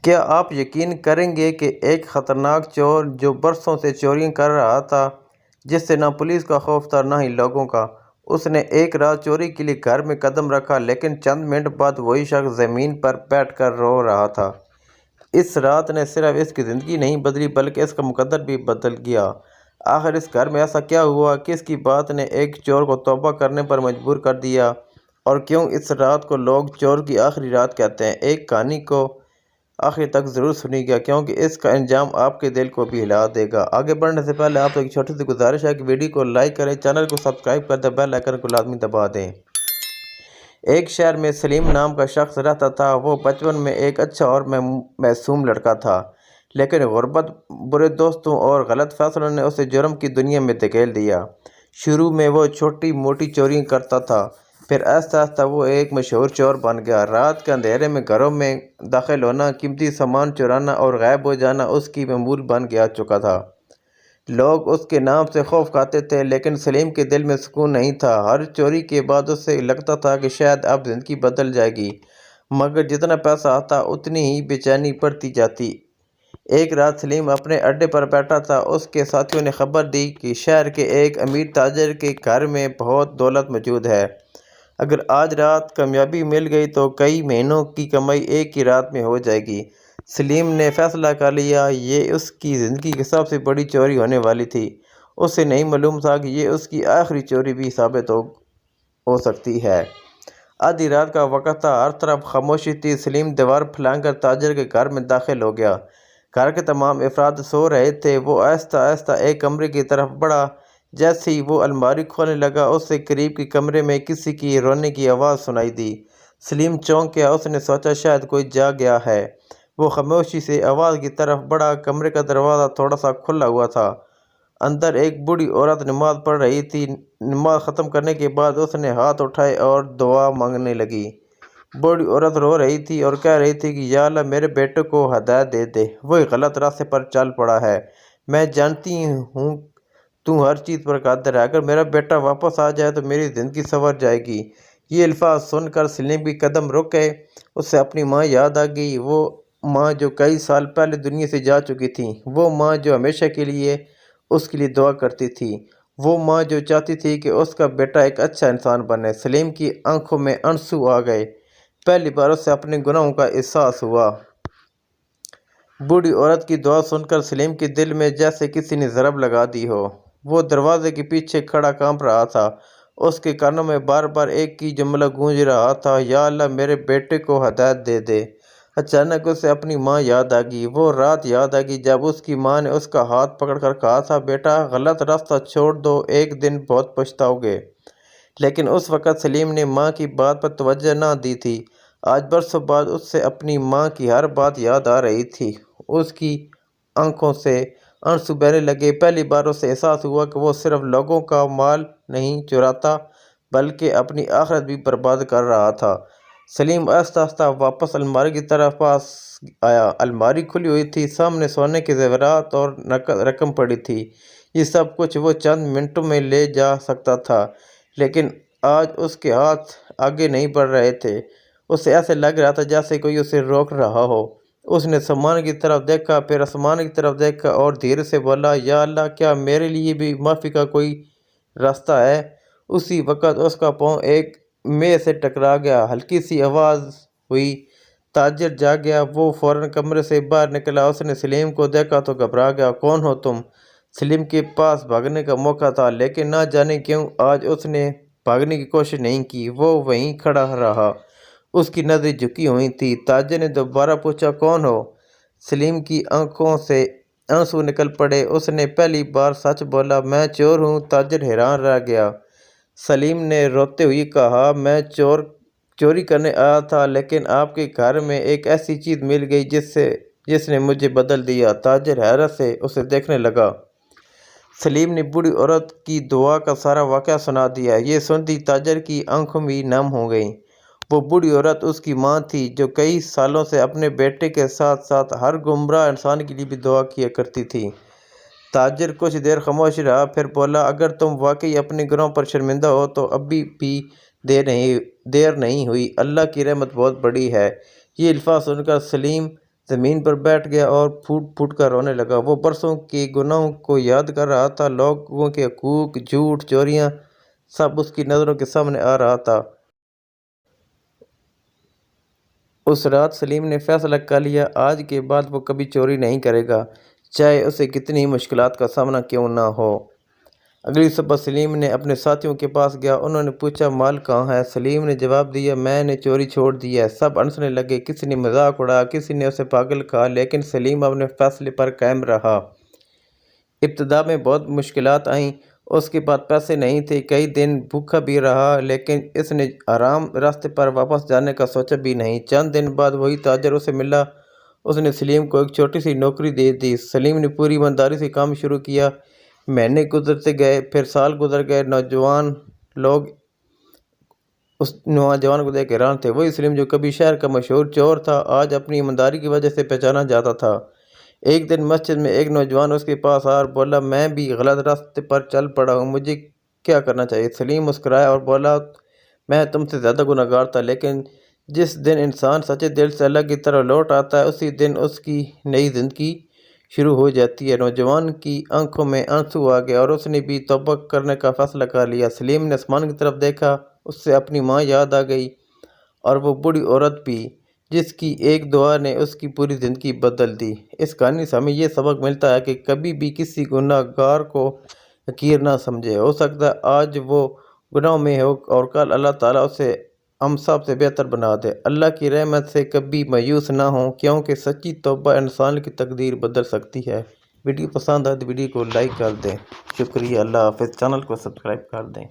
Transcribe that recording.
کیا آپ یقین کریں گے کہ ایک خطرناک چور جو برسوں سے چوریاں کر رہا تھا، جس سے نہ پولیس کا خوف تھا نہ ہی لوگوں کا، اس نے ایک رات چوری کے لیے گھر میں قدم رکھا، لیکن چند منٹ بعد وہی شخص زمین پر بیٹھ کر رو رہا تھا۔ اس رات نے صرف اس کی زندگی نہیں بدلی بلکہ اس کا مقدر بھی بدل گیا۔ آخر اس گھر میں ایسا کیا ہوا؟ کس کی بات نے ایک چور کو توبہ کرنے پر مجبور کر دیا، اور کیوں اس رات کو لوگ چور کی آخری رات کہتے ہیں؟ ایک کہانی کو آخر تک ضرور سنیے گا، کیونکہ اس کا انجام آپ کے دل کو بھی ہلا دے گا۔ آگے بڑھنے سے پہلے آپ سے ایک چھوٹی سی گزارش ہے کہ ویڈیو کو لائک کریں، چینل کو سبسکرائب کر دیں، بیل آئیکن کو لازمی دبا دیں۔ ایک شہر میں سلیم نام کا شخص رہتا تھا۔ وہ بچپن میں ایک اچھا اور معصوم لڑکا تھا، لیکن غربت، برے دوستوں اور غلط فیصلوں نے اسے جرم کی دنیا میں دھکیل دیا۔ شروع میں وہ چھوٹی موٹی چوریاں کرتا تھا، پھر آہستہ آہستہ وہ ایک مشہور چور بن گیا۔ رات کے اندھیرے میں گھروں میں داخل ہونا، قیمتی سامان چرانا اور غائب ہو جانا اس کی معمول بن چکا تھا۔ لوگ اس کے نام سے خوف کھاتے تھے، لیکن سلیم کے دل میں سکون نہیں تھا۔ ہر چوری کے بعد اسے لگتا تھا کہ شاید اب زندگی بدل جائے گی، مگر جتنا پیسہ آتا اتنی ہی بے چینی بڑھتی جاتی۔ ایک رات سلیم اپنے اڈے پر بیٹھا تھا۔ اس کے ساتھیوں نے خبر دی کہ شہر کے ایک امیر تاجر کے گھر میں بہت دولت موجود ہے۔ اگر آج رات کامیابی مل گئی تو کئی مہینوں کی کمائی ایک ہی رات میں ہو جائے گی۔ سلیم نے فیصلہ کر لیا، یہ اس کی زندگی کی سب سے بڑی چوری ہونے والی تھی۔ اسے نہیں معلوم تھا کہ یہ اس کی آخری چوری بھی ثابت ہو سکتی ہے۔ آدھی رات کا وقت تھا، ہر طرف خاموشی تھی۔ سلیم دیوار پھلانگ کر تاجر کے گھر میں داخل ہو گیا۔ گھر کے تمام افراد سو رہے تھے۔ وہ آہستہ آہستہ ایک کمرے کی طرف بڑھا۔ جیسے ہی وہ الماری کھولنے لگا، اسے قریب کے کمرے میں کسی کی رونے کی آواز سنائی دی۔ سلیم چونک گیا۔ اس نے سوچا شاید کوئی جاگ گیا ہے۔ وہ خاموشی سے آواز کی طرف بڑھا۔ کمرے کا دروازہ تھوڑا سا کھلا ہوا تھا۔ اندر ایک بوڑھی عورت نماز پڑھ رہی تھی۔ نماز ختم کرنے کے بعد اس نے ہاتھ اٹھائے اور دعا مانگنے لگی۔ بوڑھی عورت رو رہی تھی اور کہہ رہی تھی کہ یا اللہ میرے بیٹے کو ہدایت دے دے، وہ غلط راستے پر چل پڑا ہے۔ میں جانتی ہوں تو ہر چیز پر قادر ہے، اگر میرا بیٹا واپس آ جائے تو میری زندگی سنور جائے گی۔ یہ الفاظ سن کر سلیم کے قدم رک گئے۔ اسے اپنی ماں یاد آ گئی، وہ ماں جو کئی سال پہلے دنیا سے جا چکی تھی، وہ ماں جو ہمیشہ کے لیے اس کے لیے دعا کرتی تھی، وہ ماں جو چاہتی تھی کہ اس کا بیٹا ایک اچھا انسان بنے۔ سلیم کی آنکھوں میں آنسو آ گئے۔ پہلی بار اسے اپنے گناہوں کا احساس ہوا۔ بوڑھی عورت کی دعا سن کر سلیم کے دل میں جیسے کسی نے ضرب لگا دی ہو۔ وہ دروازے کے پیچھے کھڑا کانپ رہا تھا۔ اس کے کانوں میں بار بار ایک ہی جملہ گونج رہا تھا، یا اللہ میرے بیٹے کو ہدایت دے دے۔ اچانک اسے اپنی ماں یاد آ گئی۔ وہ رات یاد آ گئی جب اس کی ماں نے اس کا ہاتھ پکڑ کر کہا تھا، بیٹا غلط راستہ چھوڑ دو، ایک دن بہت پچھتاؤ گے۔ لیکن اس وقت سلیم نے ماں کی بات پر توجہ نہ دی تھی۔ آج برسوں بعد اسے اپنی ماں کی ہر بات یاد آ رہی تھی۔ اس کی آنکھوں سے آنسو بہنے لگے۔ پہلی بار اسے احساس ہوا کہ وہ صرف لوگوں کا مال نہیں چراتا بلکہ اپنی آخرت بھی برباد کر رہا تھا۔ سلیم آہستہ آہستہ واپس الماری کی طرف پاس آیا۔ الماری کھلی ہوئی تھی، سامنے سونے کے زیورات اور رقم پڑی تھی۔ یہ سب کچھ وہ چند منٹوں میں لے جا سکتا تھا، لیکن آج اس کے ہاتھ آگے نہیں بڑھ رہے تھے۔ اسے ایسے لگ رہا تھا جیسے کوئی اسے روک رہا ہو۔ اس نے سامان کی طرف دیکھا، پھر آسمان کی طرف دیکھا اور دھیرے سے بولا، یا اللہ کیا میرے لیے بھی معافی کا کوئی راستہ ہے؟ اسی وقت اس کا پاؤں ایک میز سے ٹکرا گیا۔ ہلکی سی آواز ہوئی۔ تاجر جاگ گیا۔ وہ فوراً کمرے سے باہر نکلا۔ اس نے سلیم کو دیکھا تو گھبرا گیا۔ کون ہو تم؟ سلیم کے پاس بھاگنے کا موقع تھا، لیکن نہ جانے کیوں آج اس نے بھاگنے کی کوشش نہیں کی۔ وہ وہیں کھڑا رہا، اس کی نظریں جھکی ہوئی تھیں۔ تاجر نے دوبارہ پوچھا، کون ہو؟ سلیم کی آنکھوں سے آنسو نکل پڑے۔ اس نے پہلی بار سچ بولا، میں چور ہوں۔ تاجر حیران رہ گیا۔ سلیم نے روتے ہوئے کہا، میں چوری کرنے آیا تھا، لیکن آپ کے گھر میں ایک ایسی چیز مل گئی جس نے مجھے بدل دیا۔ تاجر حیرت سے اسے دیکھنے لگا۔ سلیم نے بوڑھی عورت کی دعا کا سارا واقعہ سنا دیا۔ یہ سنتی تاجر کی آنکھیں بھی نم ہو گئیں۔ وہ بوڑھی عورت اس کی ماں تھی، جو کئی سالوں سے اپنے بیٹے کے ساتھ ساتھ ہر گمراہ انسان کے لیے بھی دعا کیا کرتی تھی۔ تاجر کچھ دیر خاموش رہا، پھر بولا، اگر تم واقعی اپنے گناہوں پر شرمندہ ہو تو ابھی بھی دیر نہیں ہوئی، اللہ کی رحمت بہت بڑی ہے۔ یہ الفاظ سن کر سلیم زمین پر بیٹھ گیا اور پھوٹ پھوٹ کر رونے لگا۔ وہ برسوں کے گناہوں کو یاد کر رہا تھا، لوگوں کے حقوق، جھوٹ، چوریاں، سب اس کی نظروں کے سامنے آ رہا تھا۔ اس رات سلیم نے فیصلہ کر لیا، آج کے بعد وہ کبھی چوری نہیں کرے گا، چاہے اسے کتنی ہی مشکلات کا سامنا کیوں نہ ہو۔ اگلی صبح سلیم نے اپنے ساتھیوں کے پاس گیا۔ انہوں نے پوچھا، مال کہاں ہے؟ سلیم نے جواب دیا، میں نے چوری چھوڑ دی ہے۔ سب ہنسنے لگے، کسی نے مذاق اڑایا، کسی نے اسے پاگل کہا، لیکن سلیم اپنے فیصلے پر قائم رہا۔ ابتدا میں بہت مشکلات آئیں، اس کے پاس پیسے نہیں تھے، کئی دن بھوکا بھی رہا، لیکن اس نے آرام راستے پر واپس جانے کا سوچا بھی نہیں۔ چند دن بعد وہی تاجر اسے ملا، اس نے سلیم کو ایک چھوٹی سی نوکری دے دی۔ سلیم نے پوری ایمانداری سے کام شروع کیا۔ مہینے گزرتے گئے، پھر سال گزر گئے، نوجوان لوگ اس نوجوان کو دیکھ حیران تھے۔ وہی سلیم جو کبھی شہر کا مشہور چور تھا، آج اپنی ایمانداری کی وجہ سے پہچانا جاتا تھا۔ ایک دن مسجد میں ایک نوجوان اس کے پاس آیا اور بولا، میں بھی غلط راستے پر چل پڑا ہوں، مجھے کیا کرنا چاہیے؟ سلیم مسکرایا اور بولا، میں تم سے زیادہ گناہ گار تھا، لیکن جس دن انسان سچے دل سے اللہ کی طرف لوٹ آتا ہے، اسی دن اس کی نئی زندگی شروع ہو جاتی ہے۔ نوجوان کی آنکھوں میں آنسو آ گئے اور اس نے بھی توبہ کرنے کا فیصلہ کر لیا۔ سلیم نے آسمان کی طرف دیکھا، اس سے اپنی ماں یاد آ گئی، اور وہ بوڑھی عورت بھی، جس کی ایک دعا نے اس کی پوری زندگی بدل دی۔ اس کہانی سے ہمیں یہ سبق ملتا ہے کہ کبھی بھی کسی گناہ گار کو حقیر نہ سمجھے۔ ہو سکتا ہے آج وہ گناہوں میں ہو اور کل اللہ تعالیٰ اسے ہم سب سے بہتر بنا دے۔ اللہ کی رحمت سے کبھی مایوس نہ ہوں، کیونکہ سچی توبہ انسان کی تقدیر بدل سکتی ہے۔ ویڈیو پسند آئے تو ویڈیو کو لائک کر دیں۔ شکریہ، اللہ حافظ۔ چینل کو سبسکرائب کر دیں۔